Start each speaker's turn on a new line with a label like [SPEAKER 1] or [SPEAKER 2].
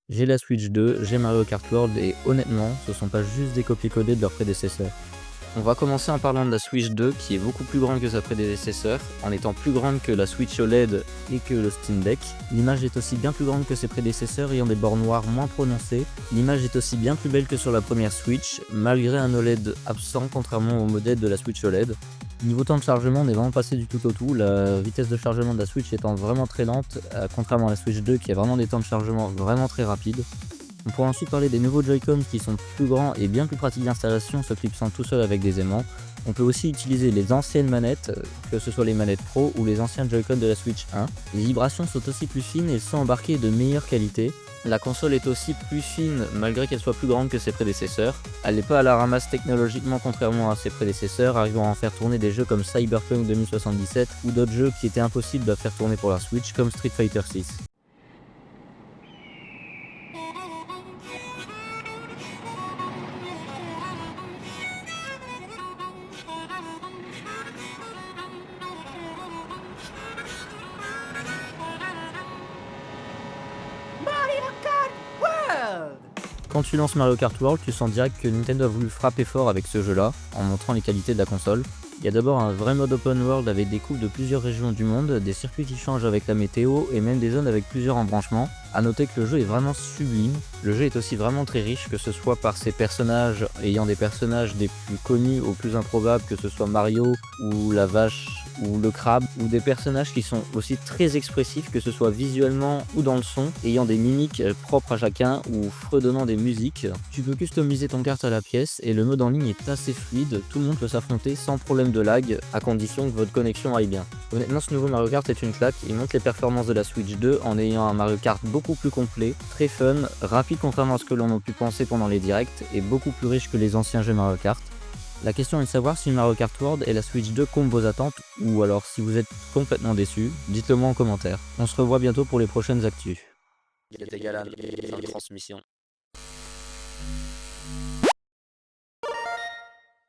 [SPEAKER 1] J'ai la Switch 2, j'ai Mario Kart World et honnêtement, ce sont pas juste des copier-coller de leurs prédécesseurs. On va commencer en parlant de la Switch 2 qui est beaucoup plus grande que sa prédécesseur, en étant plus grande que la Switch OLED et que le Steam Deck. L'image est aussi bien plus grande que ses prédécesseurs ayant des bords noirs moins prononcés. L'image est aussi bien plus belle que sur la première Switch, malgré un OLED absent contrairement au modèle de la Switch OLED. Niveau temps de chargement, on est vraiment passé du tout au tout, la vitesse de chargement de la Switch étant vraiment très lente, contrairement à la Switch 2 qui a vraiment des temps de chargement vraiment très rapides. On pourra ensuite parler des nouveaux Joy-Con qui sont plus grands et bien plus pratiques d'installation, se clipsant tout seul avec des aimants. On peut aussi utiliser les anciennes manettes, que ce soit les manettes Pro ou les anciens Joy-Con de la Switch 1. Les vibrations sont aussi plus fines et sont embarquées de meilleure qualité. La console est aussi plus fine malgré qu'elle soit plus grande que ses prédécesseurs. Elle n'est pas à la ramasse technologiquement contrairement à ses prédécesseurs, arrivant à en faire tourner des jeux comme Cyberpunk 2077 ou d'autres jeux qui étaient impossibles à faire tourner pour la Switch comme Street Fighter 6.
[SPEAKER 2] Mario Kart World!
[SPEAKER 1] Quand tu lances Mario Kart World, tu sens direct que Nintendo a voulu frapper fort avec ce jeu-là, en montrant les qualités de la console. Il y a d'abord un vrai mode open world avec des coupes de plusieurs régions du monde, des circuits qui changent avec la météo et même des zones avec plusieurs embranchements. A noter que le jeu est vraiment sublime. Le jeu est aussi vraiment très riche, que ce soit par ses personnages ayant des personnages des plus connus aux plus improbables, que ce soit Mario ou la vache ou le crabe, ou des personnages qui sont aussi très expressifs, que ce soit visuellement ou dans le son, ayant des mimiques propres à chacun ou fredonnant des musiques. Tu peux customiser ton kart à la pièce et le mode en ligne est assez fluide, tout le monde peut s'affronter sans problème de lag, à condition que votre connexion aille bien. Honnêtement, ce nouveau Mario Kart est une claque, il monte les performances de la Switch 2 en ayant un Mario Kart beaucoup plus complet, très fun, rapide contrairement à ce que l'on a pu penser pendant les directs, et beaucoup plus riche que les anciens jeux Mario Kart. La question est de savoir si Mario Kart World et la Switch 2 comblent vos attentes, ou alors si vous êtes complètement déçus, dites-le moi en commentaire. On se revoit bientôt pour les prochaines actus.
[SPEAKER 3] Égal à fin de transmission.